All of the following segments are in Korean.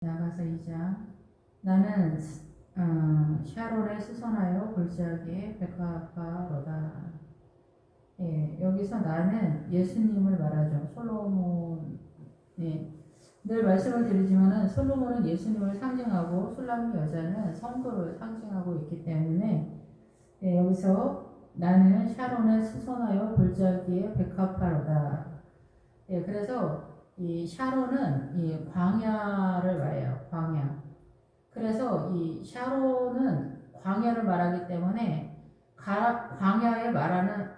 나가서 2장. 나는 샤론에 수선하여 골짜기에 백합화로다. 예, 여기서 나는 예수님을 말하죠. 솔로몬. 예, 늘 말씀을 드리지만은 솔로몬은 예수님을 상징하고 술람 여자는 성도를 상징하고 있기 때문에 예, 여기서 나는 샤론에 수선하여 골짜기에 백합화로다. 예, 그래서 이 샤론은 이 광야를 말해요. 광야. 그래서 이 샤론은 광야를 말하기 때문에 광야에 말하는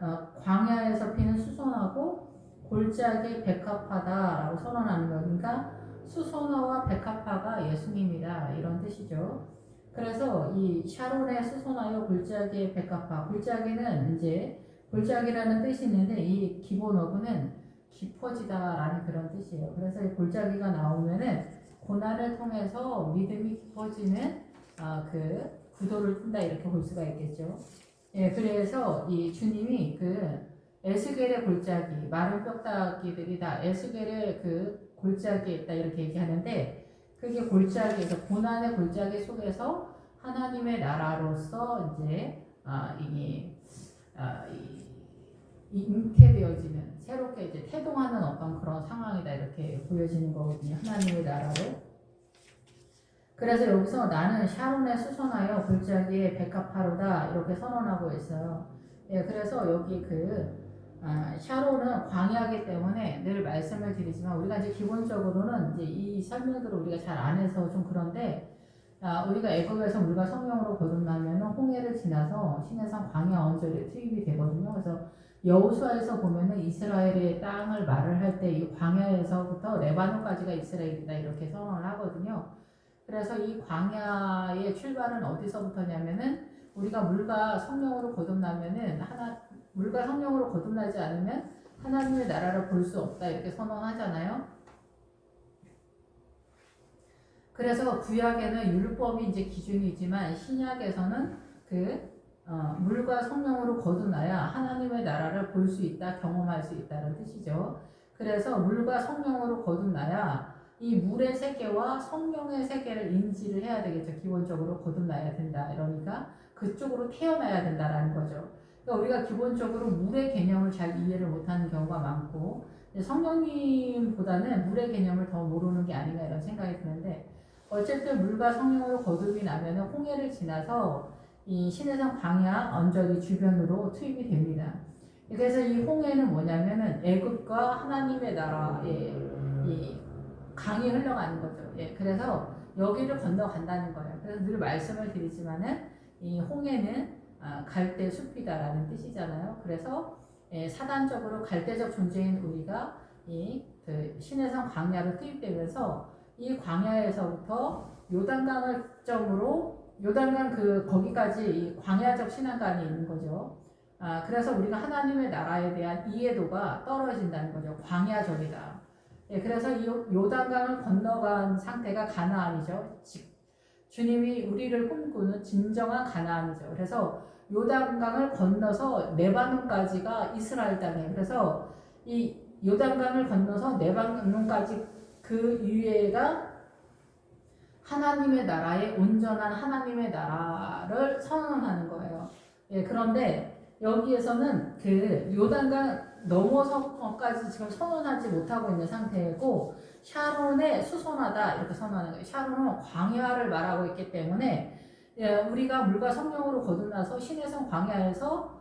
광야에서 피는 수선하고 골짜기 백합화다라고 선언하는 거. 그러니까 수선화와 백합화가 예수님이다 이런 뜻이죠. 그래서 이 샤론에 수선하여 골짜기의 백합화. 골짜기는 이제 골짜기라는 뜻이 있는데 이 기본 어구는 깊어지다라는 그런 뜻이에요. 그래서 이 골짜기가 나오면은 고난을 통해서 믿음이 깊어지는 그 구도를 푼다 이렇게 볼 수가 있겠죠. 예, 그래서 이 주님이 그 에스겔의 골짜기, 마른 뼈다귀들이 다 에스겔의 그 골짜기에 있다 이렇게 얘기하는데 그게 골짜기에서 고난의 골짜기 속에서 하나님의 나라로서 이제 잉태되어지는 새롭게 이제 태동하는 어떤 그런 상황이다 이렇게 보여지는 거거든요. 하나님의 나라로. 그래서 여기서 나는 샤론에 수선하여 골짜기에 백합화로다 이렇게 선언하고 있어요. 예, 그래서 여기 샤론은 광야이기 때문에 늘 말씀을 드리지만 우리가 이제 기본적으로는 이제 이 설명들을 우리가 잘 안 해서 좀 그런데 우리가 애굽에서 물과 성령으로 거듭나면 홍해를 지나서 시내산 광야 언저리에 투입이 되거든요. 그래서 여호수아에서 보면은 이스라엘의 땅을 말을 할 때 이 광야에서부터 레바논까지가 이스라엘이다 이렇게 선언을 하거든요. 그래서 이 광야의 출발은 어디서부터냐면은 우리가 물과 성령으로 거듭나면은 물과 성령으로 거듭나지 않으면 하나님의 나라를 볼 수 없다 이렇게 선언하잖아요. 그래서 구약에는 율법이 이제 기준이지만 신약에서는 물과 성령으로 거듭나야 하나님의 나라를 볼 수 있다, 경험할 수 있다는 뜻이죠. 그래서 물과 성령으로 거듭나야 이 물의 세계와 성령의 세계를 인지를 해야 되겠죠. 기본적으로 거듭나야 된다. 이러니까 그쪽으로 태어나야 된다라는 거죠. 그러니까 우리가 기본적으로 물의 개념을 잘 이해를 못하는 경우가 많고 성령님보다는 물의 개념을 더 모르는 게 아닌가 이런 생각이 드는데 어쨌든 물과 성령으로 거듭이 나면 홍해를 지나서 이 시내산 광야 언저리 주변으로 투입이 됩니다. 그래서 이 홍해는 뭐냐면은 애굽과 하나님의 나라의 이 강이 흘러가는 거죠. 예, 그래서 여기를 건너간다는 거예요. 그래서 늘 말씀을 드리지만은 이 홍해는 갈대 숲이다라는 뜻이잖아요. 그래서 사단적으로 갈대적 존재인 우리가 시내산 광야로 투입되면서 이 광야에서부터 요단강을 점으로 요단강 거기까지 이 광야적 신앙관이 있는 거죠. 그래서 우리가 하나님의 나라에 대한 이해도가 떨어진다는 거죠. 광야적이다. 예, 그래서 이 요단강을 건너간 상태가 가나안이죠. 주님이 우리를 꿈꾸는 진정한 가나안이죠. 그래서 요단강을 건너서 레바논까지가 이스라엘 땅이에요. 그래서 이 요단강을 건너서 레바논까지 그 이외가 하나님의 나라의 온전한 하나님의 나라를 선언하는 거예요. 예, 그런데 여기에서는 요단강 넘어서까지 지금 선언하지 못하고 있는 상태이고 샤론에 수선하다 이렇게 선언하는 거예요. 샤론은 광야를 말하고 있기 때문에 우리가 물과 성령으로 거듭나서 시내산 광야에서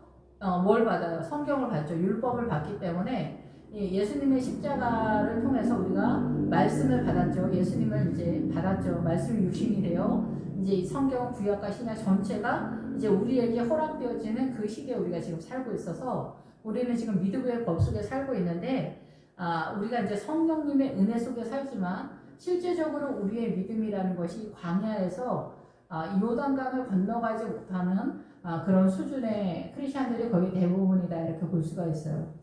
뭘 받아요? 성경을 받죠. 율법을 받기 때문에 예수님의 십자가를 통해서 우리가 말씀을 받았죠. 예수님을 이제 받았죠. 말씀이 육신이 되어 이제 성경 구약과 신약 전체가 이제 우리에게 허락되어지는 그 시대에 우리가 지금 살고 있어서 우리는 지금 믿음의 법 속에 살고 있는데 우리가 이제 성령님의 은혜 속에 살지만 실제적으로 우리의 믿음이라는 것이 광야에서 요단강을 건너가지 못하는 그런 수준의 크리스천들이 거의 대부분이다 이렇게 볼 수가 있어요.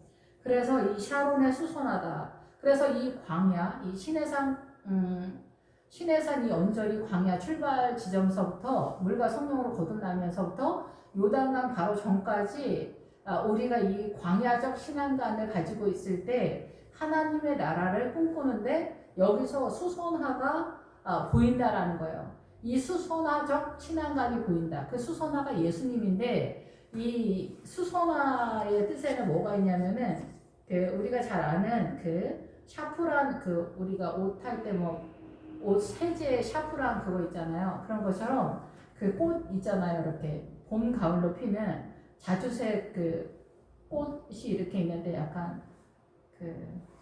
그래서 이 샤론에 수선하다. 그래서 이 광야, 이 시내산 이 언저리 광야 출발 지점서부터 물과 성령으로 거듭나면서부터 요단강 바로 전까지 우리가 이 광야적 신앙관을 가지고 있을 때 하나님의 나라를 꿈꾸는데 여기서 수선화가 보인다라는 거예요. 이 수선화적 친환감이 보인다. 그 수선화가 예수님인데 이 수선화의 뜻에는 뭐가 있냐면은 우리가 잘 아는 샤프란 우리가 옷 할 때 옷 세제 샤프란 그거 있잖아요. 그런 것처럼 꽃 있잖아요. 이렇게 봄 가을로 피는 자주색 꽃이 이렇게 있는데 약간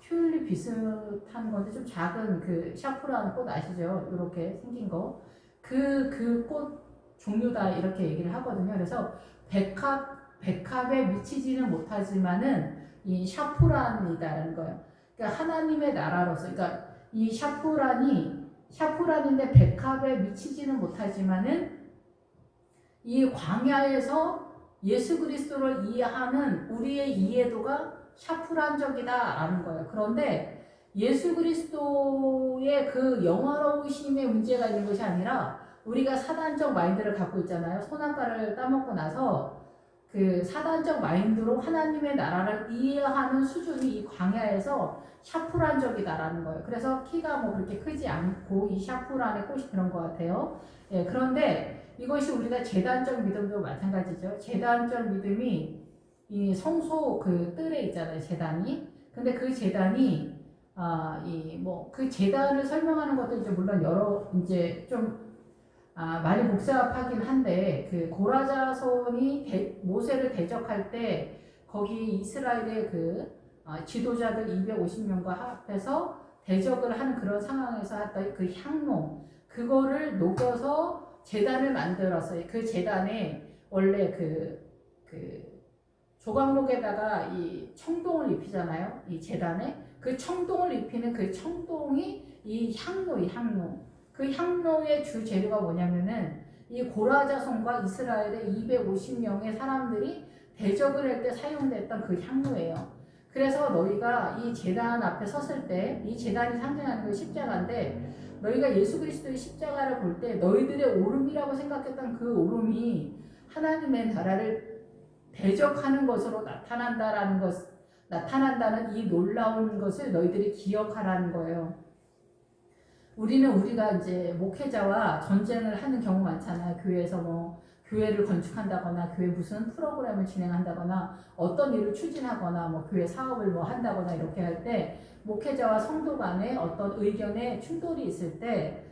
튤립 비슷한 건데 좀 작은 샤프란 꽃 아시죠? 이렇게 생긴 거. 그 꽃 종류다 이렇게 얘기를 하거든요. 그래서 백합에 미치지는 못하지만은 이 샤프란이다라는 거예요. 그러니까 하나님의 나라로서, 그러니까 이 샤프란인데 백합에 미치지는 못하지만은 이 광야에서 예수 그리스도를 이해하는 우리의 이해도가 샤프란적이다라는 거예요. 그런데 예수 그리스도의 그 영화로우심의 문제가 있는 것이 아니라 우리가 사단적 마인드를 갖고 있잖아요. 선악과를 따먹고 나서 사단적 마인드로 하나님의 나라를 이해하는 수준이 이 광야에서 샤프란적이다라는 거예요. 그래서 키가 그렇게 크지 않고 이 샤프란의 꽃이 그런 것 같아요. 예, 그런데 이것이 우리가 제단적 믿음도 마찬가지죠. 제단적 믿음이 이 성소 뜰에 있잖아요. 제단이. 근데 그 제단이 그 제단을 설명하는 것도 이제 물론 여러 이제 좀 많이 복잡하긴 한데 고라자손이 모세를 대적할 때 거기 이스라엘의 지도자들 250명과 합해서 대적을 하는 그런 상황에서 했던 그 향로 그거를 녹여서 제단을 만들었어요. 그 제단에 원래 조각목에다가 이 청동을 입히잖아요. 이 제단에 그 청동을 입히는 그 청동이 이 향로. 그 향로의 주 재료가 뭐냐면은 이 고라자손과 이스라엘의 250명의 사람들이 대적을 할 때 사용됐던 그 향로예요. 그래서 너희가 이 제단 앞에 섰을 때 이 제단이 상징하는 게 십자가인데 너희가 예수 그리스도의 십자가를 볼 때 너희들의 오름이라고 생각했던 그 오름이 하나님의 나라를 대적하는 것으로 나타난다는 이 놀라운 것을 너희들이 기억하라는 거예요. 우리가 이제 목회자와 전쟁을 하는 경우 많잖아요. 교회에서 교회를 건축한다거나 교회 무슨 프로그램을 진행한다거나 어떤 일을 추진하거나 교회 사업을 한다거나 이렇게 할 때 목회자와 성도 간에 어떤 의견의 충돌이 있을 때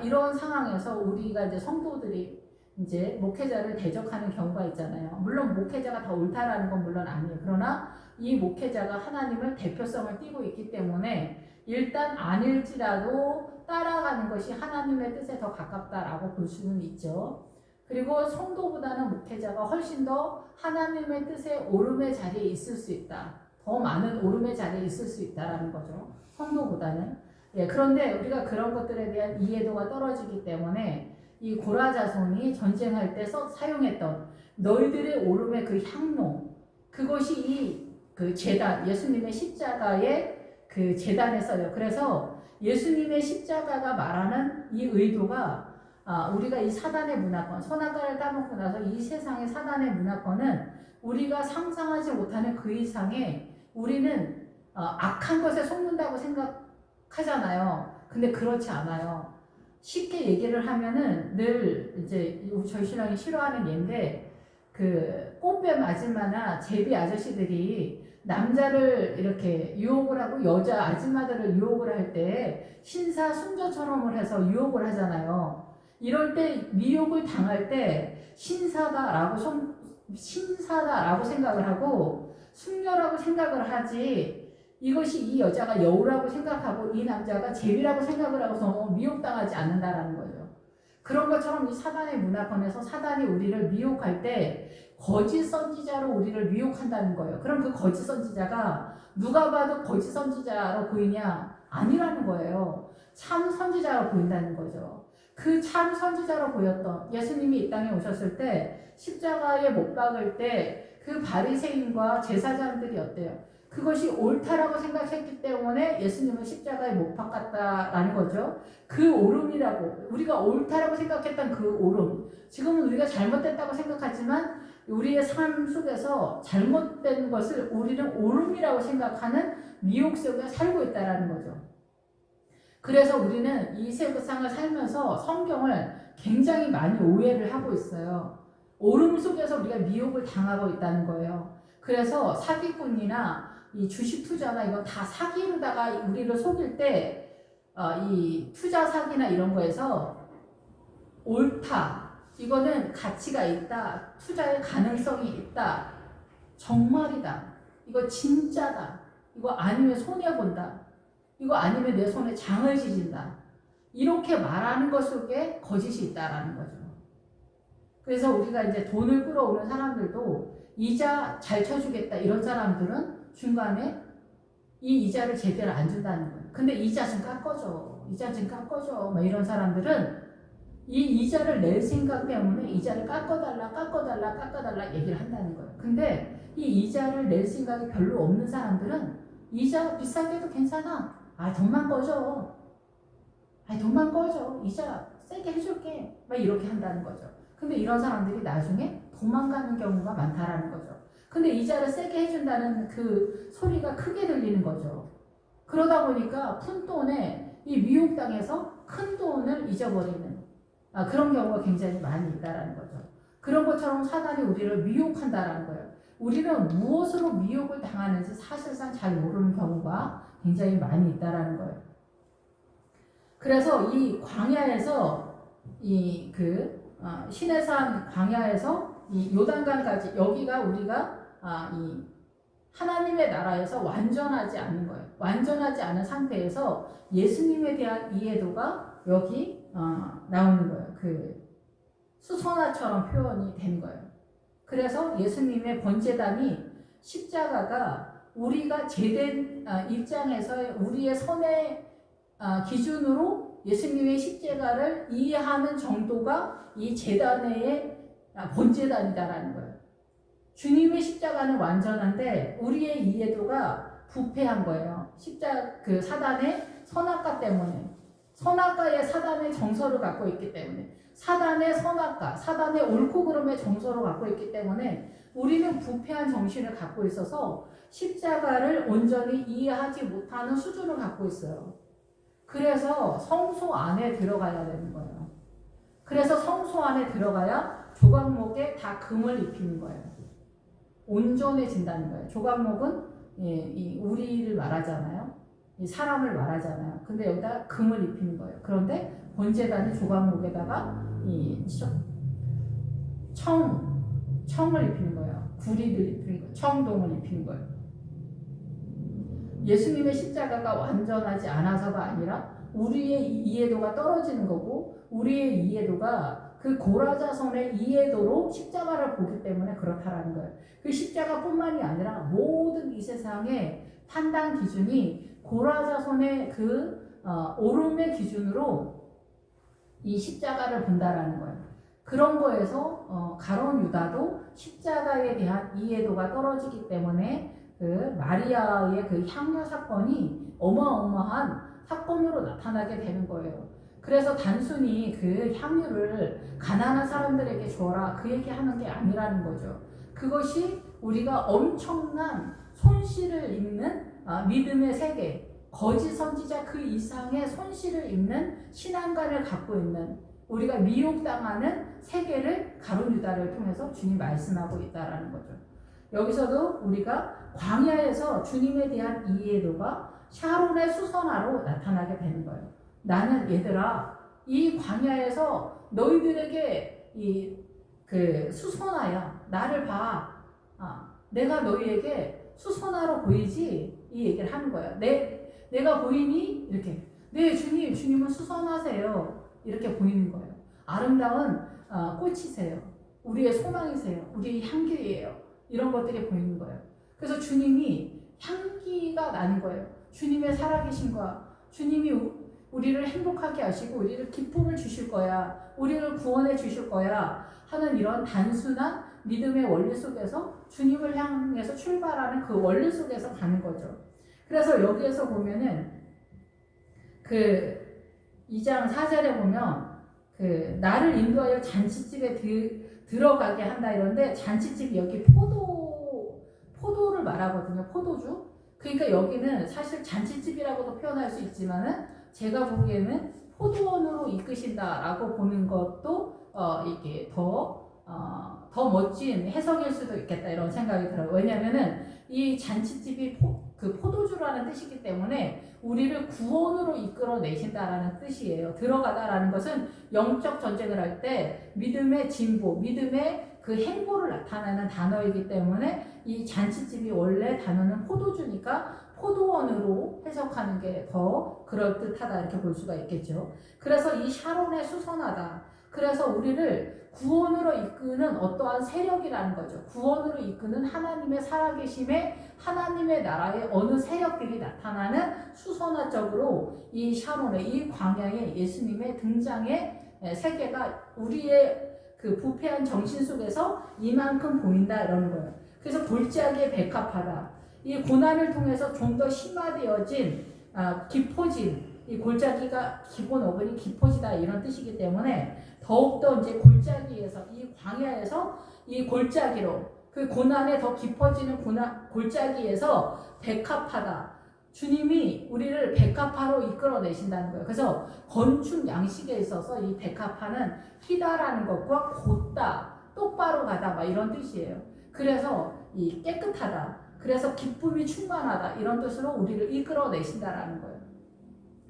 이런 상황에서 우리가 이제 성도들이 이제 목회자를 대적하는 경우가 있잖아요. 물론 목회자가 더 옳다라는 건 물론 아니에요. 그러나 이 목회자가 하나님을 대표성을 띠고 있기 때문에 일단 아닐지라도 따라가는 것이 하나님의 뜻에 더 가깝다라고 볼 수는 있죠. 그리고 성도보다는 목회자가 훨씬 더 하나님의 뜻의 오름의 자리에 있을 수 있다. 더 많은 오름의 자리에 있을 수 있다라는 거죠. 성도보다는. 예, 그런데 우리가 그런 것들에 대한 이해도가 떨어지기 때문에 이 고라자손이 전쟁할 때 사용했던 너희들의 오름의 그 향로 그것이 제단 예수님의 십자가의 제단에 써요. 그래서 예수님의 십자가가 말하는 이 의도가 우리가 이 사단의 문화권, 선악과를 따먹고 나서 이 세상의 사단의 문화권은 우리가 상상하지 못하는 그 이상의 우리는 악한 것에 속는다고 생각하잖아요. 근데 그렇지 않아요. 쉽게 얘기를 하면은 늘 이제 저희 신랑이 싫어하는 예인데 꽃뱀 아줌마나 제비 아저씨들이 남자를 이렇게 유혹을 하고 여자 아줌마들을 유혹을 할 때 신사순조처럼 해서 유혹을 하잖아요. 이럴 때 미혹을 당할 때 신사다라고 생각을 하고 숙녀라고 생각을 하지 이것이 이 여자가 여우라고 생각하고 이 남자가 제비라고 생각을 하고서 미혹당하지 않는다라는 거죠. 그런 것처럼 이 사단의 문화권에서 사단이 우리를 미혹할 때 거짓 선지자로 우리를 미혹한다는 거예요. 그럼 그 거짓 선지자가 누가 봐도 거짓 선지자로 보이냐? 아니라는 거예요. 참 선지자로 보인다는 거죠. 그 참 선지자로 보였던 예수님이 이 땅에 오셨을 때 십자가에 못 박을 때 그 바리새인과 제사장들이 어때요? 그것이 옳다라고 생각했기 때문에 예수님은 십자가에 못 박았다라는 거죠. 그 오름이라고 우리가 옳다라고 생각했던 그 오름 지금은 우리가 잘못됐다고 생각하지만 우리의 삶 속에서 잘못된 것을 우리는 오름이라고 생각하는 미혹 속에 살고 있다라는 거죠. 그래서 우리는 이 세상을 살면서 성경을 굉장히 많이 오해를 하고 있어요. 오름 속에서 우리가 미혹을 당하고 있다는 거예요. 그래서 사기꾼이나 이 주식 투자나 이건 다 사기로다가 우리를 속일 때 이 투자 사기나 이런 거에서 옳다, 이거는 가치가 있다, 투자의 가능성이 있다, 정말이다, 이거 진짜다, 이거 아니면 손해본다, 이거 아니면 내 손에 장을 지진다, 이렇게 말하는 것 속에 거짓이 있다라는 거죠. 그래서 우리가 이제 돈을 끌어오는 사람들도 이자 잘 쳐주겠다 이런 사람들은 중간에 이 이자를 제대로 안 준다는 거예요. 근데 이자 좀 깎아줘, 이자 좀 깎아줘, 뭐 이런 사람들은 이 이자를 낼 생각 때문에 이자를 깎아달라 얘기를 한다는 거예요. 근데 이 이자를 낼 생각이 별로 없는 사람들은 이자 비싸게 해도 괜찮아, 돈만 꺼줘, 돈만 꺼줘, 이자 세게 해줄게, 막 이렇게 한다는 거죠. 근데 이런 사람들이 나중에 도망가는 경우가 많다라는 거죠. 근데 이자를 세게 해준다는 그 소리가 크게 들리는 거죠. 그러다 보니까 푼돈에 이 미혹당해서 큰 돈을 잊어버리는 그런 경우가 굉장히 많이 있다라는 거죠. 그런 것처럼 사단이 우리를 미혹한다라는 거예요. 우리는 무엇으로 미혹을 당하는지 사실상 잘 모르는 경우가 굉장히 많이 있다라는 거예요. 그래서 이 광야에서 시내산 광야에서 이 요단강까지, 여기가 우리가 이 하나님의 나라에서 완전하지 않는 거예요. 완전하지 않은 상태에서 예수님에 대한 이해도가 여기 나오는 거예요. 그 수선화처럼 표현이 된 거예요. 그래서 예수님의 번제단이 십자가가 우리가 제된 입장에서의 우리의 선의 기준으로 예수님의 십자가를 이해하는 정도가 이 제단의 번제단이다라는 거예요. 주님의 십자가는 완전한데 우리의 이해도가 부패한 거예요. 그 사단의 선악과 때문에, 선악과의 사단의 정서를 갖고 있기 때문에, 사단의 선악과, 사단의 옳고 그름의 정서를 갖고 있기 때문에 우리는 부패한 정신을 갖고 있어서 십자가를 온전히 이해하지 못하는 수준을 갖고 있어요. 그래서 성소 안에 들어가야 되는 거예요. 그래서 성소 안에 들어가야 조각목에 다 금을 입히는 거예요. 온전해진다는 거예요. 조각목은 이 우리를 말하잖아요. 이 사람을 말하잖아요. 근데 여기다 금을 입히는 거예요. 그런데 번제단이 조각목에다가 이 청을 입히는 거예요. 구리를 입히는 거예요. 청동을 입히는 거예요. 예수님의 십자가가 완전하지 않아서가 아니라 우리의 이해도가 떨어지는 거고, 우리의 이해도가 그 고라자손의 이해도로 십자가를 보기 때문에 그렇다라는 거예요. 그 십자가뿐만이 아니라 모든 이 세상의 판단 기준이 고라자손의 그 오름의 기준으로 이 십자가를 본다라는 거예요. 그런 거에서 가룟 유다도 십자가에 대한 이해도가 떨어지기 때문에 그 마리아의 그 향유 사건이 어마어마한 사건으로 나타나게 되는 거예요. 그래서 단순히 그 향유를 가난한 사람들에게 줘라, 그 얘기하는 게 아니라는 거죠. 그것이 우리가 엄청난 손실을 입는 믿음의 세계, 거짓 선지자 그 이상의 손실을 입는 신앙관을 갖고 있는, 우리가 미혹당하는 세계를 가룟 유다를 통해서 주님 말씀하고 있다라는 거죠. 여기서도 우리가 광야에서 주님에 대한 이해도가 샤론의 수선화로 나타나게 되는 거예요. 나는 얘들아, 이 광야에서 너희들에게 그 수선화야. 나를 봐. 내가 너희에게 수선화로 보이지? 이 얘기를 하는 거예요. 내가 보이니? 이렇게. 네, 주님은 수선화세요. 이렇게 보이는 거예요. 아름다운 꽃이세요. 우리의 소망이세요. 우리의 향기예요. 이런 것들이 보이는 거예요. 그래서 주님이 향기가 나는 거예요. 주님의 살아계신과 주님이 우리를 행복하게 하시고 우리를 기쁨을 주실 거야, 우리를 구원해 주실 거야 하는 이런 단순한 믿음의 원리 속에서 주님을 향해서 출발하는 그 원리 속에서 가는 거죠. 그래서 여기에서 보면은 그 2장 4절에 보면 그 나를 인도하여 잔치집에 들어가게 한다 이런데, 잔치집이 여기 포도를 말하거든요. 포도주. 그러니까 여기는 사실 잔치집이라고도 표현할 수 있지만은 제가 보기에는 포도원으로 이끄신다라고 보는 것도 이게 더 멋진 해석일 수도 있겠다 이런 생각이 들어요. 왜냐면은 이 잔치집이 그 포도주라는 뜻이기 때문에 우리를 구원으로 이끌어내신다라는 뜻이에요. 들어가다라는 것은 영적 전쟁을 할 때 믿음의 진보, 믿음의 그 행보를 나타내는 단어이기 때문에 이 잔치집이 원래 단어는 포도주니까 포도원으로 해석하는 게 더 그럴듯하다 이렇게 볼 수가 있겠죠. 그래서 이 샤론에 수선하다. 그래서 우리를 구원으로 이끄는 어떠한 세력이라는 거죠. 구원으로 이끄는 하나님의 살아계심에 하나님의 나라의 어느 세력들이 나타나는 수선화적으로 이 샤론의 이 광야의 예수님의 등장의 세계가 우리의 그 부패한 정신 속에서 이만큼 보인다 이러는 거예요. 그래서 골짜기에 백합하다. 이 고난을 통해서 좀 더 심화되어진 깊어진 이 골짜기가 기본 어근이 깊어지다 이런 뜻이기 때문에 더욱더 이제 골짜기에서 이 광야에서 이 골짜기로 그 고난에 더 깊어지는 골짜기에서 백합하다. 주님이 우리를 백합화로 이끌어내신다는 거예요. 그래서 건축 양식에 있어서 이 백합화는 희다라는 것과 곧다, 똑바로 가다 막 이런 뜻이에요. 그래서 이 깨끗하다. 그래서 기쁨이 충만하다. 이런 뜻으로 우리를 이끌어내신다라는 거예요.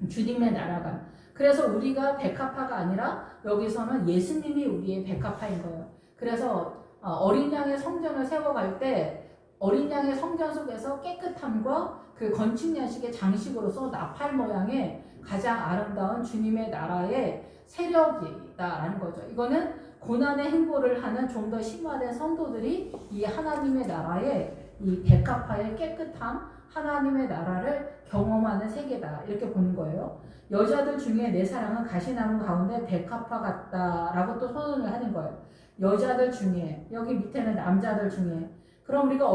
주님의 나라가. 그래서 우리가 백합화가 아니라 여기서는 예수님이 우리의 백합화인 거예요. 그래서 어린 양의 성전을 세워갈 때 어린 양의 성전 속에서 깨끗함과 그 건축 양식의 장식으로서 나팔 모양의 가장 아름다운 주님의 나라의 세력이다라는 거죠. 이거는 고난의 행보를 하는 좀 더 심화된 성도들이 이 하나님의 나라의 이 백합화의 깨끗함, 하나님의 나라를 경험하는 세계다 이렇게 보는 거예요. 여자들 중에 내 사랑은 가시나무 가운데 백합화 같다라고 또 선언을 하는 거예요. 여자들 중에, 여기 밑에는 남자들 중에. 그럼 우리가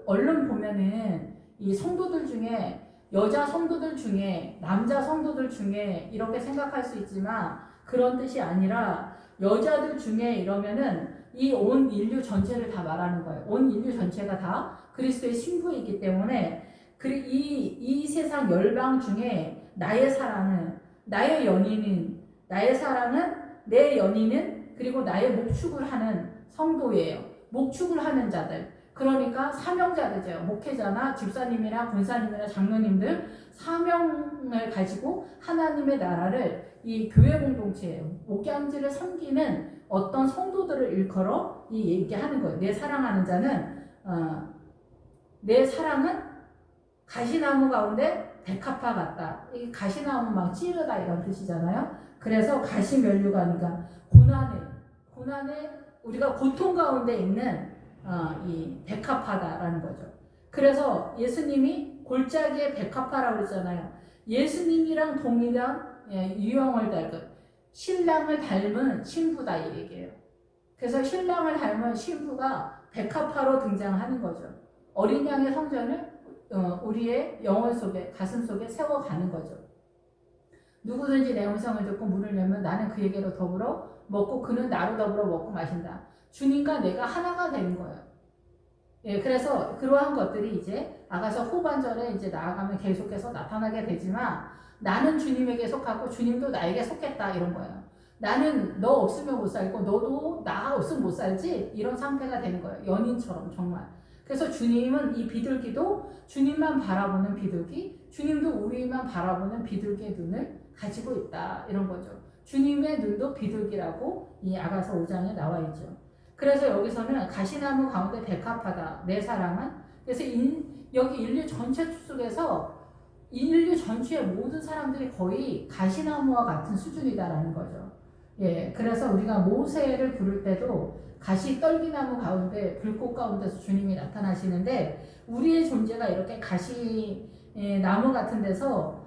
얼른 보면은 이 성도들 중에 여자 성도들 중에 남자 성도들 중에 이렇게 생각할 수 있지만 그런 뜻이 아니라 여자들 중에 이러면은 이 온 인류 전체를 다 말하는 거예요. 온 인류 전체가 다 그리스도의 신부이기 때문에 이 세상 열방 중에 나의 사랑은, 나의 연인은, 나의 사랑은, 내 연인은 그리고 나의 목축을 하는 성도예요. 목축을 하는 자들. 그러니까 사명자들이죠. 목회자나 집사님이나 군사님이나 장로님들 사명을 가지고 하나님의 나라를 이 교회 공동체예요. 목양지를 섬기는 어떤 성도들을 일컬어 얘기하는 거예요. 내 사랑하는 자는 내 사랑은 가시나무 가운데 백합화 같다. 이 가시나무 막 찌르다 이런 뜻이잖아요. 그래서 가시면류관이가 고난에 우리가 고통 가운데 있는 이 백합화다라는 거죠. 그래서 예수님이 골짜기의 백합화라고 그랬잖아요. 예수님이랑 동일한 유형을 닮은 신랑을 닮은 신부다 이 얘기예요. 그래서 신랑을 닮은 신부가 백합화로 등장하는 거죠. 어린 양의 성전을 우리의 영혼 속에 가슴 속에 세워가는 거죠. 누구든지 내 음성을 듣고 문을 열면 나는 그에게로 더불어 먹고 그는 나로 더불어 먹고 마신다. 주님과 내가 하나가 되는 거예요. 예, 그래서 그러한 것들이 이제 아가서 후반절에 이제 나아가면 계속해서 나타나게 되지만 나는 주님에게 속하고 주님도 나에게 속했다 이런 거예요. 나는 너 없으면 못 살고 너도 나 없으면 못 살지 이런 상태가 되는 거예요. 연인처럼 정말. 그래서 주님은 이 비둘기도 주님만 바라보는 비둘기, 주님도 우리만 바라보는 비둘기의 눈을 가지고 있다 이런 거죠. 주님의 눈도 비둘기라고 이 아가서 5장에 나와 있죠. 그래서 여기서는 가시나무 가운데 백합하다 내 사랑은. 그래서 여기 인류 전체 속에서 인류 전체의 모든 사람들이 거의 가시나무와 같은 수준이다라는 거죠. 예, 그래서 우리가 모세를 부를 때도 가시 떨기나무 가운데 불꽃 가운데서 주님이 나타나시는데 우리의 존재가 이렇게 가시 나무 같은 데서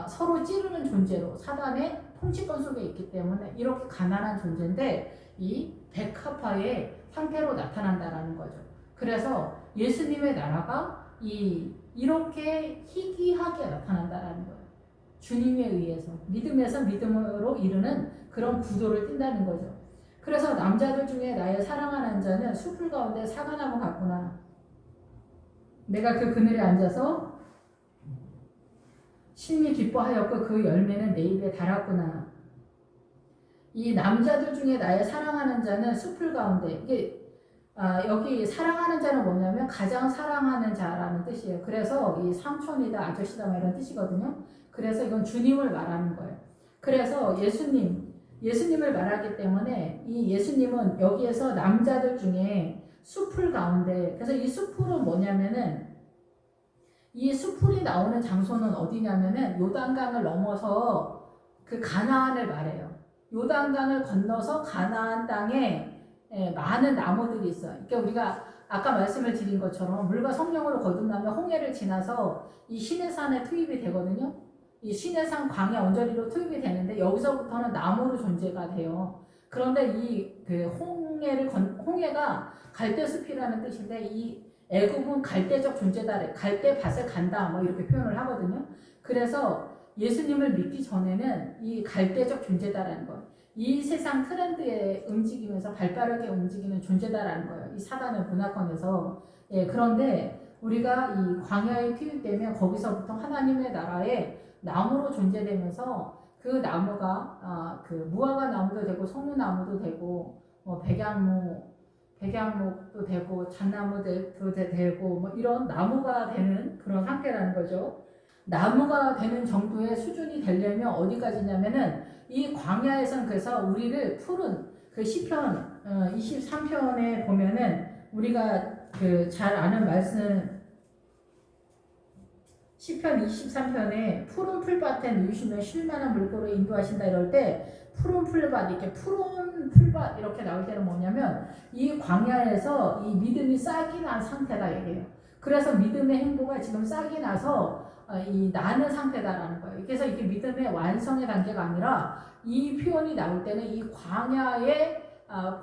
서로 찌르는 존재로 사단의 통치권 속에 있기 때문에 이렇게 가난한 존재인데 이 백합화의 상태로 나타난다라는 거죠. 그래서 예수님의 나라가 이렇게 희귀하게 나타난다라는 거예요. 주님에 의해서 믿음에서 믿음으로 이르는 그런 구도를 띈다는 거죠. 그래서 남자들 중에 나의 사랑하는 자는 숲을 가운데 사과나무 같구나. 내가 그 그늘에 앉아서 신이 기뻐하였고 그 열매는 내 입에 달았구나. 이 남자들 중에 나의 사랑하는 자는 숲을 가운데, 이게 여기 사랑하는 자는 뭐냐면 가장 사랑하는 자라는 뜻이에요. 그래서 이 삼촌이다, 아저씨다 뭐 이런 뜻이거든요. 그래서 이건 주님을 말하는 거예요. 그래서 예수님을 말하기 때문에 이 예수님은 여기에서 남자들 중에 숲을 가운데, 그래서 이 숲풀은 뭐냐면은 이 숲풀이 나오는 장소는 어디냐면은 요단강을 넘어서 그 가나안을 말해요. 요단강을 건너서 가나안 땅에 많은 나무들이 있어요. 그러니까 우리가 아까 말씀을 드린 것처럼 물과 성령으로 거듭나면 홍해를 지나서 이 시내산에 투입이 되거든요. 이 시내산 광야 언저리로 투입이 되는데 여기서부터는 나무로 존재가 돼요. 그런데 이 그 홍해가 갈대숲이라는 뜻인데 이 애굽은 갈대적 존재다, 갈대밭을 간다, 뭐 이렇게 표현을 하거든요. 그래서 예수님을 믿기 전에는 이 갈대적 존재다라는 거. 이 세상 트렌드에 움직이면서 발빠르게 움직이는 존재다라는 거예요. 이 사단의 문화권에서. 예, 그런데 우리가 이 광야에 투입되면 거기서부터 하나님의 나라에 나무로 존재되면서 그 나무가 그 무화과 나무도 되고 석류나무도 되고 뭐 백양목도 되고 잣나무도 되고 뭐 이런 나무가 되는 그런 상태라는 거죠. 나무가 되는 정도의 수준이 되려면 어디까지냐면은 이 광야에선 그래서 우리를 푸른 그 시편 23편에 보면은 우리가 그 잘 아는 말씀 시편 23편에 푸른 풀밭에 누우시며 쉴만한 물고로 인도하신다 이럴 때 푸른 풀밭 이렇게 나올 때는 뭐냐면 이 광야에서 이 믿음이 싹이 난 상태다 얘기해요. 그래서 믿음의 행보가 지금 싹이 나서 이 나는 상태다라는 거예요. 그래서 이게 믿음의 완성의 단계가 아니라 이 표현이 나올 때는 이 광야에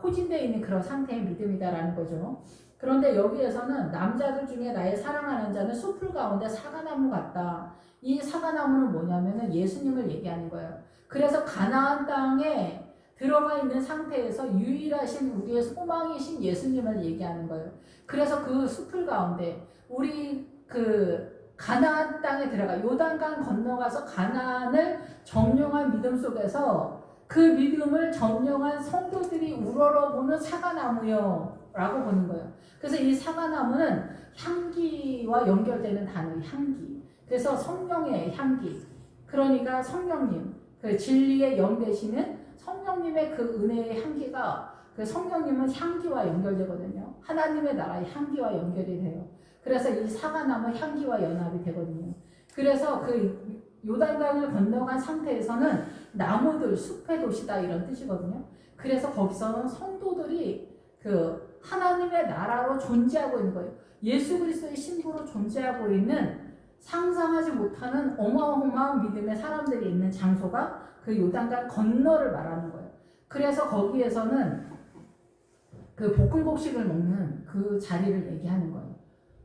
포진되어 있는 그런 상태의 믿음이다라는 거죠. 그런데 여기에서는 남자들 중에 나의 사랑하는 자는 숲풀 가운데 사과나무 같다. 이 사과나무는 뭐냐면은 예수님을 얘기하는 거예요. 그래서 가나안 땅에 들어가 있는 상태에서 유일하신 우리의 소망이신 예수님을 얘기하는 거예요. 그래서 그 숲풀 가운데 우리 그 가나안 땅에 들어가 요단강 건너가서 가나안을 점령한 믿음 속에서 그 믿음을 점령한 성도들이 우러러보는 사과나무요 라고 보는 거예요. 그래서 이 사과나무는 향기와 연결되는 단어예요. 향기. 그래서 성령의 향기. 그러니까 성령님, 그 진리의 영 되시는 성령님의 그 은혜의 향기가 그 성령님은 향기와 연결되거든요. 하나님의 나라의 향기와 연결이 돼요. 그래서 이 사과나무 향기와 연합이 되거든요. 그래서 그 요단강을 건너간 상태에서는 나무들, 숲의 도시다 이런 뜻이거든요. 그래서 거기서는 성도들이 그 하나님의 나라로 존재하고 있는 거예요. 예수 그리스도의 신부로 존재하고 있는 상상하지 못하는 어마어마한 믿음의 사람들이 있는 장소가 그 요단강 건너를 말하는 거예요. 그래서 거기에서는 그 볶음곡식을 먹는 그 자리를 얘기하는 거예요.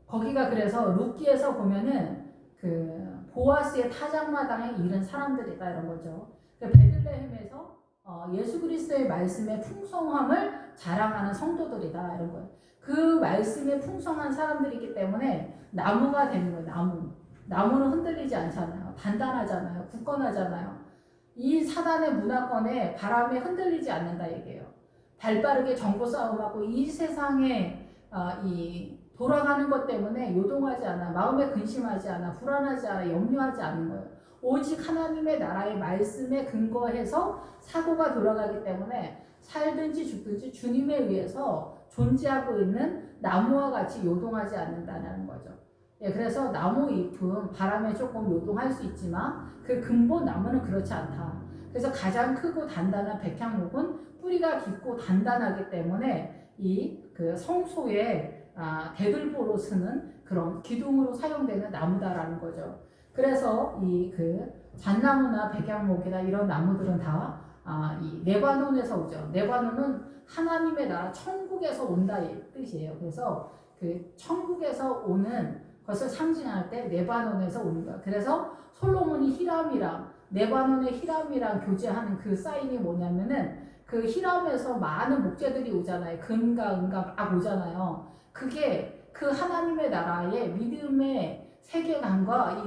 거기가 그래서 룻기에서 보면은 그 보아스의 타작마당에 이른 사람들이다 이런 거죠. 베들레헴에서 예수 그리스도의 말씀의 풍성함을 자랑하는 성도들이다 이런 거예요. 그 말씀에 풍성한 사람들이기 때문에 나무가 되는 거예요. 나무는 흔들리지 않잖아요. 단단하잖아요. 굳건하잖아요. 이 사단의 문화권에 바람에 흔들리지 않는다 얘기예요. 발빠르게 정보 싸움하고 이 세상에 이 돌아가는 것 때문에 요동하지 않아, 마음에 근심하지 않아, 불안하지 않아, 염려하지 않는 거예요. 오직 하나님의 나라의 말씀에 근거해서 사고가 돌아가기 때문에 살든지 죽든지 주님에 의해서 존재하고 있는 나무와 같이 요동하지 않는다는 거죠. 예, 그래서 나무 잎은 바람에 조금 요동할 수 있지만 그 근본 나무는 그렇지 않다. 그래서 가장 크고 단단한 백향목은 뿌리가 깊고 단단하기 때문에 이 그 성소에 대들보로 쓰는 그런 기둥으로 사용되는 나무다라는 거죠. 그래서 이 그 잣나무나 백향목이나 이런 나무들은 다 이 레바논에서 오죠. 레바논은 하나님의 나라 천국에서 온다 이 뜻이에요. 그래서 그 천국에서 오는 것을 상징할 때 레바논에서 오는 거예요. 그래서 솔로몬이 히람이랑 레바논의 히람이랑 교제하는 그 사인이 뭐냐면은 그 히람에서 많은 목재들이 오잖아요. 금과 은과 막 오잖아요. 그게 그 하나님의 나라의 믿음의 세계관과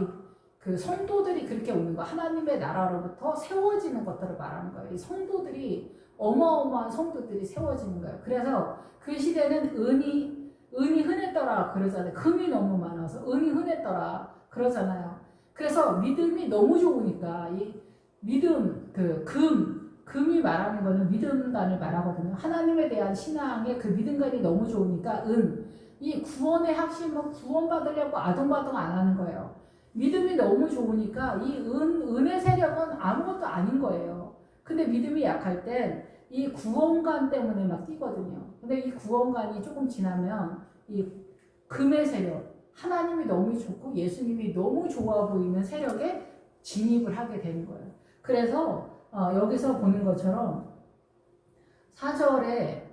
그 성도들이 그렇게 오는 거, 하나님의 나라로부터 세워지는 것들을 말하는 거예요. 이 성도들이 어마어마한 성도들이 세워지는 거예요. 그래서 그 시대는 은이 흔했더라 그러잖아요. 금이 너무 많아서 은이 흔했더라 그러잖아요. 그래서 믿음이 너무 좋으니까 이 믿음 금이 말하는 거는 믿음관을 말하거든요. 하나님에 대한 신앙의 그 믿음관이 너무 좋으니까 이 구원의 핵심은 구원받으려고 아둥바둥 안 하는 거예요. 믿음이 너무 좋으니까 이 은의 세력은 아무것도 아닌 거예요. 근데 믿음이 약할 땐 이 구원관 때문에 막 뛰거든요. 근데 이 구원관이 조금 지나면 이 금의 세력, 하나님이 너무 좋고 예수님이 너무 좋아 보이는 세력에 진입을 하게 되는 거예요. 그래서 여기서 보는 것처럼 4절에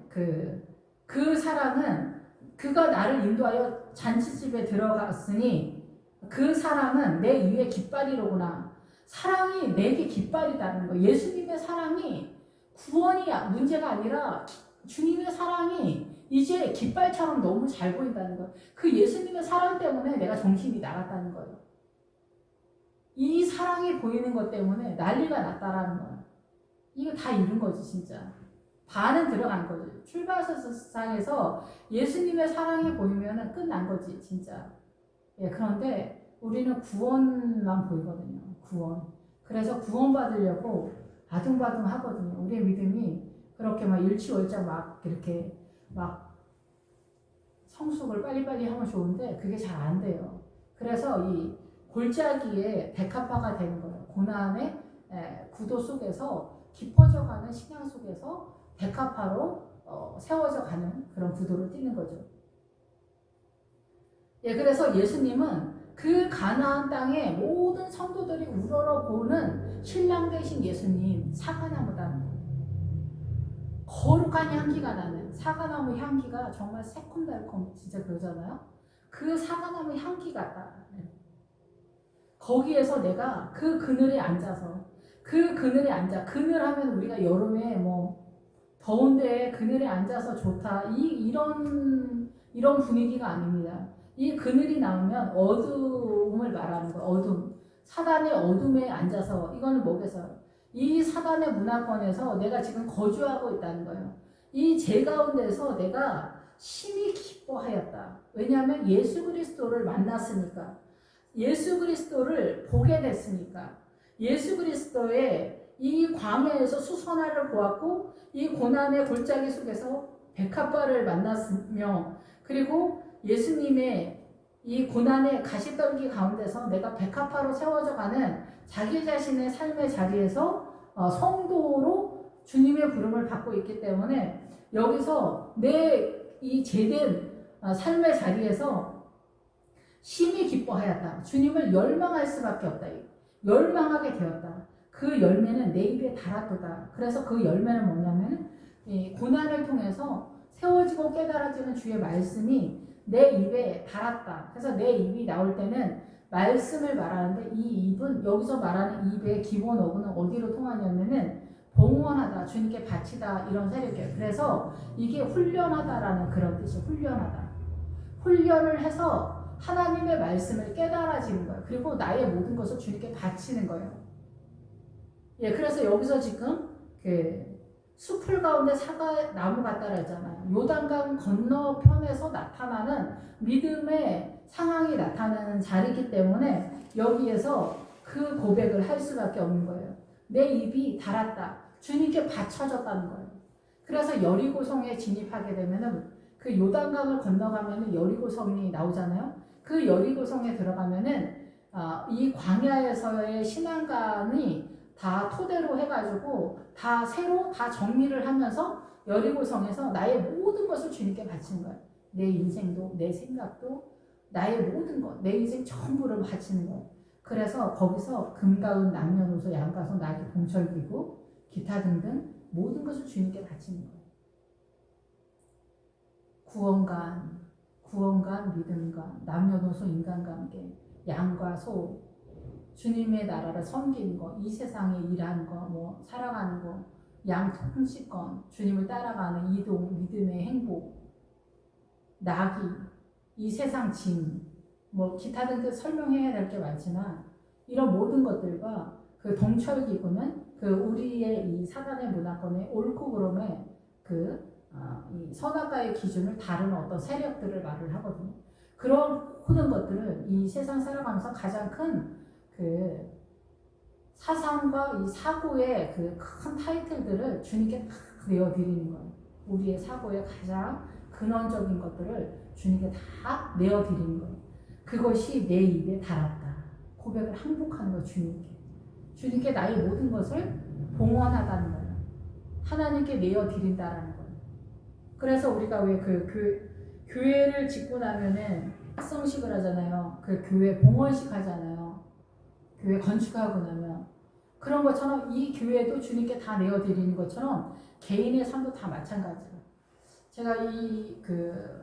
그 사람은 그가 나를 인도하여 잔치집에 들어갔으니 그 사람은 내 입의 깃발이로구나. 사랑이 내게 깃발이다는 거예요. 예수님의 사랑이 구원이 문제가 아니라 주님의 사랑이 이제 깃발처럼 너무 잘 보인다는 거예요. 그 예수님의 사랑 때문에 내가 정신이 나갔다는 거예요. 이 사랑이 보이는 것 때문에 난리가 났다라는 거예요. 이거 다 잃은 거지 진짜. 반은 들어간 거지. 출발선상에서 예수님의 사랑이 보이면 끝난 거지 진짜. 예, 그런데 우리는 구원만 보이거든요. 구원. 그래서 구원받으려고 아둥바둥 하거든요. 우리의 믿음이 그렇게 막 일치월장 막 이렇게 막 성숙을 빨리빨리 하면 좋은데 그게 잘 안 돼요. 그래서 이 골짜기에 백합화가 되는 거예요. 고난의 구도 속에서 깊어져가는 신앙 속에서 백합화로 세워져 가는 그런 구도로 뛰는 거죠. 예, 그래서 예수님은 그 가나안 땅에 모든 성도들이 우러러보는 신랑 되신 예수님 사과나무다. 거룩한 향기가 나는 사과나무 향기가 정말 새콤달콤 진짜 그러잖아요. 그 사과나무 향기 같다. 거기에서 내가 그 그늘에 앉아서 그늘하면 우리가 여름에 뭐 더운데 그늘에 앉아서 좋다 이런 분위기가 아닙니다. 이 그늘이 나오면 어둠을 말하는 거예요. 어둠. 사단의 어둠에 앉아서 이거는 뭐겠어요? 이 사단의 문화권에서 내가 지금 거주하고 있다는 거예요. 이 제 가운데서 내가 심히 기뻐하였다. 왜냐하면 예수 그리스도를 만났으니까. 예수 그리스도를 보게 됐으니까. 예수 그리스도의 이 광야에서 수선화를 보았고 이 고난의 골짜기 속에서 백합화를 만났으며 그리고 예수님의 이 고난의 가시떨기 가운데서 내가 백합화로 세워져 가는 자기 자신의 삶의 자리에서 성도로 주님의 부름을 받고 있기 때문에 여기서 내 이 제된 삶의 자리에서 심히 기뻐하였다. 주님을 열망할 수밖에 없다. 열망하게 되었다. 그 열매는 내 입에 달았도다. 그래서 그 열매는 뭐냐면 고난을 통해서 세워지고 깨달아지는 주의 말씀이 내 입에 달았다. 그래서 내 입이 나올 때는 말씀을 말하는데 이 입은 여기서 말하는 입의 기본 어구는 어디로 통하냐면은 봉헌하다, 주님께 바치다 이런 세력이에요. 그래서 이게 훈련하다라는 그런 뜻이에요. 훈련하다. 훈련을 해서 하나님의 말씀을 깨달아지는 거예요. 그리고 나의 모든 것을 주님께 바치는 거예요. 예, 그래서 여기서 지금 숲을 가운데 사과나무 같다라 했잖아요. 요단강 건너편에서 나타나는 믿음의 상황이 나타나는 자리이기 때문에 여기에서 그 고백을 할 수밖에 없는 거예요. 내 입이 달았다. 주님께 바쳐졌다는 거예요. 그래서 여리고성에 진입하게 되면은 그 요단강을 건너가면은 여리고성이 나오잖아요. 그 여리고성에 들어가면은 이 광야에서의 신앙관이 다 토대로 해가지고 다 새로 다 정리를 하면서 여리고성에서 나의 모든 것을 주님께 바치는 거예요. 내 인생도 내 생각도 나의 모든 것, 내 인생 전부를 바치는 거예요. 그래서 거기서 금가은 남녀노소 양가서 나귀 봉철기구 기타 등등 모든 것을 주님께 바치는 거예요. 구원관, 믿음관, 남녀노소 인간관계, 양과 소, 주님의 나라를 섬기는 거, 이 세상에 일하는 거, 뭐 살아가는 거, 양 통치권, 주님을 따라가는 이동, 믿음의 행복, 나귀, 이 세상 짐, 뭐 기타 등등 설명해야 될 게 많지만 이런 모든 것들과 그 동철기구는 그 우리의 이 사단의 문화권의 옳고 그름의 이 선악과의 기준을 다루는 어떤 세력들을 말을 하거든요. 그런 모든 것들은 이 세상 살아가면서 가장 큰 그 사상과 이 사고의 그 큰 타이틀들을 주님께 다 내어드리는 거예요. 우리의 사고의 가장 근원적인 것들을 주님께 다 내어드리는 거예요. 그것이 내 입에 달았다. 고백을 항복하는 거예요. 주님께 나의 모든 것을 봉헌하다는 거예요. 하나님께 내어드린다라는 거예요. 그래서 우리가 왜 교회를 짓고 나면은 합성식을 하잖아요. 그 교회 봉헌식 하잖아요. 교회 건축하고 나면 그런 것처럼 이 교회도 주님께 다 내어드리는 것처럼 개인의 삶도 다 마찬가지예요.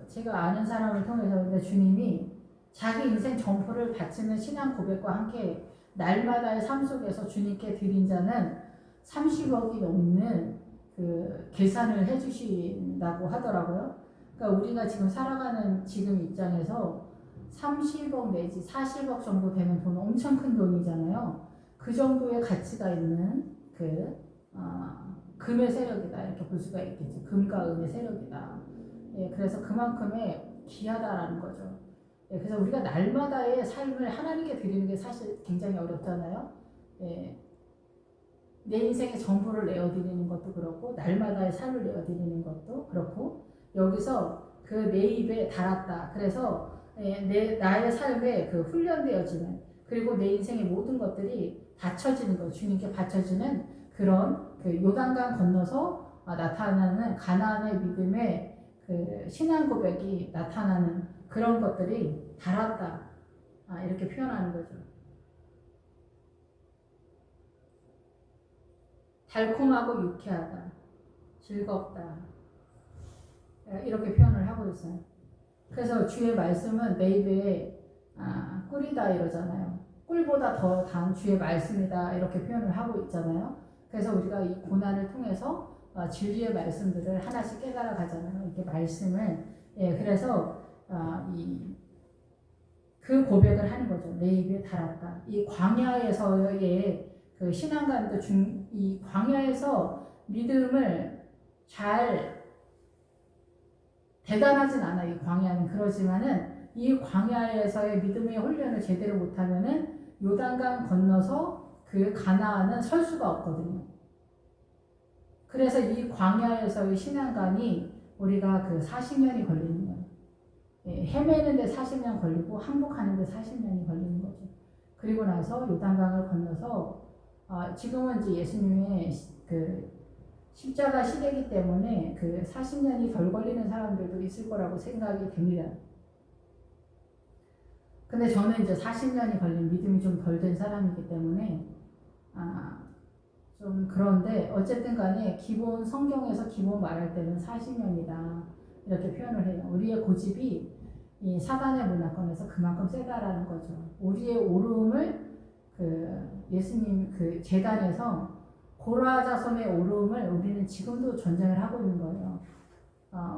제가 아는 사람을 통해서 주님이 자기 인생 전부를 바치는 신앙 고백과 함께 날마다의 삶 속에서 주님께 드린 자는 30억이 넘는 그 계산을 해주신다고 하더라고요. 그러니까 우리가 지금 살아가는 지금 입장에서 30억 내지 40억 정도 되는 돈은 엄청 큰 돈이잖아요. 그 정도의 가치가 있는 금의 세력이다 이렇게 볼 수가 있겠죠. 금과 은의 세력이다. 예, 그래서 그만큼의 귀하다라는 거죠. 예, 그래서 우리가 날마다의 삶을 하나님께 드리는 게 사실 굉장히 어렵잖아요. 예, 내 인생의 전부를 내어드리는 것도 그렇고 날마다의 삶을 내어드리는 것도 그렇고 여기서 그 내 입에 달았다. 그래서 나의 삶에 그 훈련되어지는 그리고 내 인생의 모든 것들이 바쳐지는 것, 주님께 바쳐지는 그런 그 요단강 건너서 나타나는 가나안의 믿음의 그 신앙 고백이 나타나는 그런 것들이 달았다. 이렇게 표현하는 거죠. 달콤하고 유쾌하다. 즐겁다. 이렇게 표현을 하고 있어요. 그래서 주의 말씀은 내 입에 꿀이다 이러잖아요. 꿀보다 더 단 주의 말씀이다 이렇게 표현을 하고 있잖아요. 그래서 우리가 이 고난을 통해서 진리의 말씀들을 하나씩 깨달아 가잖아요. 이렇게 말씀을 그래서 그 고백을 하는 거죠. 내 입에 달았다. 이 광야에서의 그 신앙관도 이 광야에서 믿음을 잘 대단하진 않아. 이 광야는 그러지만은 이 광야에서의 믿음의 훈련을 제대로 못하면은 요단강 건너서 그 가나안은 설 수가 없거든요. 그래서 이 광야에서의 신앙관이 우리가 그 40년이 걸리는 거예요. 헤매는데 40년 걸리고 항복하는데 40년이 걸리는 거죠. 그리고 나서 요단강을 건너서 지금은 이제 예수님의 그 십자가 시대이기 때문에 그 40년이 덜 걸리는 사람들도 있을 거라고 생각이 됩니다. 근데 저는 이제 40년이 걸린 믿음이 좀 덜 된 사람이기 때문에 좀 그런데 어쨌든 간에 기본 성경에서 기본 말할 때는 40년이다 이렇게 표현을 해요. 우리의 고집이 이 사단의 문화권에서 그만큼 세다라는 거죠. 우리의 오름을 그 예수님 그 제단에서 고라 자손의 오름을 우리는 지금도 전쟁을 하고 있는 거예요.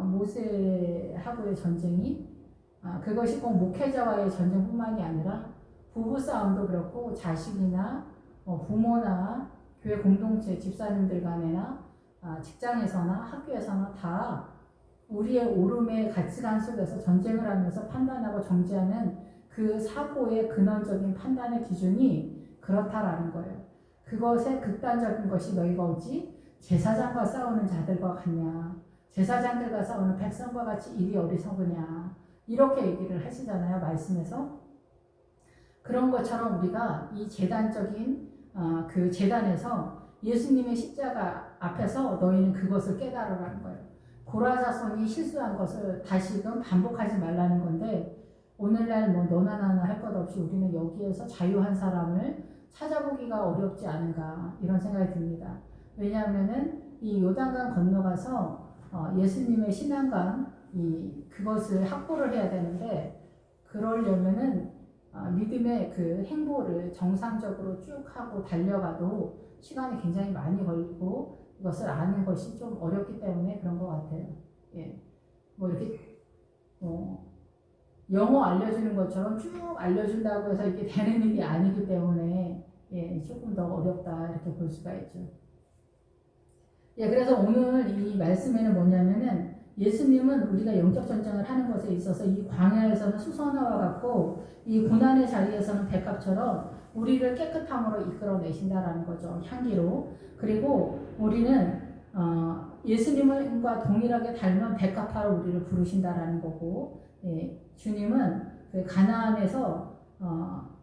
모세하고의 전쟁이 그것이 꼭 목회자와의 전쟁뿐만이 아니라 부부 싸움도 그렇고 자식이나 부모나 교회 공동체 집사님들 간에나 직장에서나 학교에서나 다 우리의 오름의 가치관 속에서 전쟁을 하면서 판단하고 정죄하는 그 사고의 근원적인 판단의 기준이 그렇다라는 거예요. 그것의 극단적인 것이 너희가 어찌 제사장과 싸우는 자들과 같냐, 제사장들과 싸우는 백성과 같이 일이 어리석으냐 이렇게 얘기를 하시잖아요. 말씀에서. 그런 것처럼 우리가 이 제단적인 그 제단에서 예수님의 십자가 앞에서 너희는 그것을 깨달으라는 거예요. 고라 자손이 실수한 것을 다시금 반복하지 말라는 건데 오늘날 뭐 너나 나나 할 것 없이 우리는 여기에서 자유한 사람을 찾아보기가 어렵지 않은가 이런 생각이 듭니다. 왜냐하면은 이 요단강 건너가서 예수님의 신앙관 그것을 확보를 해야 되는데 그러려면은 믿음의 그 행보를 정상적으로 쭉 하고 달려가도 시간이 굉장히 많이 걸리고 이것을 아는 것이 좀 어렵기 때문에 그런 것 같아요. 예, 뭐 이렇게 영어 알려주는 것처럼 쭉 알려준다고 해서 이게 되는 일이 아니기 때문에 예, 조금 더 어렵다 이렇게 볼 수가 있죠. 예, 그래서 오늘 이 말씀에는 뭐냐면은 예수님은 우리가 영적 전쟁을 하는 것에 있어서 이 광야에서는 수선화와 같고 이 고난의 자리에서는 백합처럼 우리를 깨끗함으로 이끌어내신다라는 거죠. 향기로. 그리고 우리는 예수님과 동일하게 닮은 백합화로 우리를 부르신다라는 거고, 예, 주님은 그 가나안에서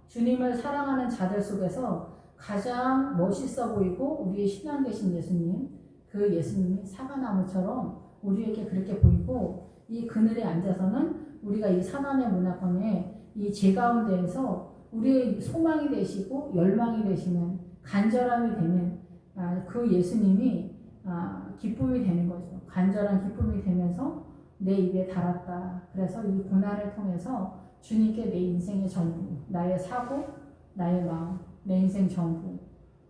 주님을 사랑하는 자들 속에서 가장 멋있어 보이고 우리의 신앙 되신 예수님, 그 예수님이 사과나무처럼 우리에게 그렇게 보이고 이 그늘에 앉아서는 우리가 이 사난의 문화권에 이 제 가운데에서 우리의 소망이 되시고 열망이 되시는 간절함이 되는 그 예수님이 기쁨이 되는 거죠. 간절한 기쁨이 되면서 내 입에 달았다. 그래서 이 고난을 통해서 주님께 내 인생의 전부, 나의 사고, 나의 마음, 내 인생 전부,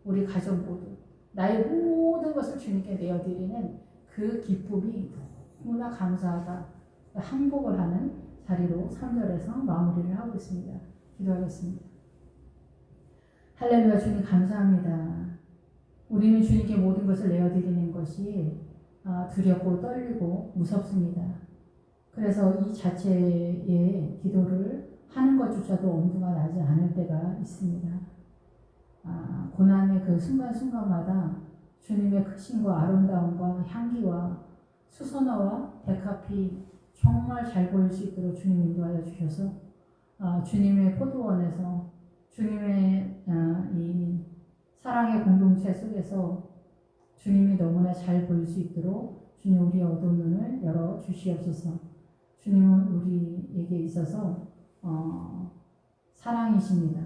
우리 가족 모두, 나의 모든 것을 주님께 내어드리는 그 기쁨이 너무나 감사하다. 항복을 하는 자리로 3절에서 마무리를 하고 있습니다. 기도하겠습니다. 할렐루야. 주님 감사합니다. 우리는 주님께 모든 것을 내어드리는 것이 두렵고 떨리고 무섭습니다. 그래서 이 자체의 기도를 하는 것조차도 엄두가 나지 않을 때가 있습니다. 고난의 그 순간순간마다 주님의 크심과 아름다움과 향기와 수선화와 백합이 정말 잘 보일 수 있도록 주님 인도하여 주셔서 주님의 포도원에서 주님의 이 사랑의 공동체 속에서 주님이 너무나 잘 보일 수 있도록 주님 우리의 어두운 눈을 열어 주시옵소서. 주님은 우리에게 있어서 사랑이십니다.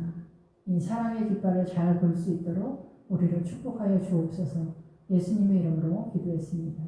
이 사랑의 깃발을 잘 볼 수 있도록 우리를 축복하여 주옵소서. 예수님의 이름으로 기도했습니다.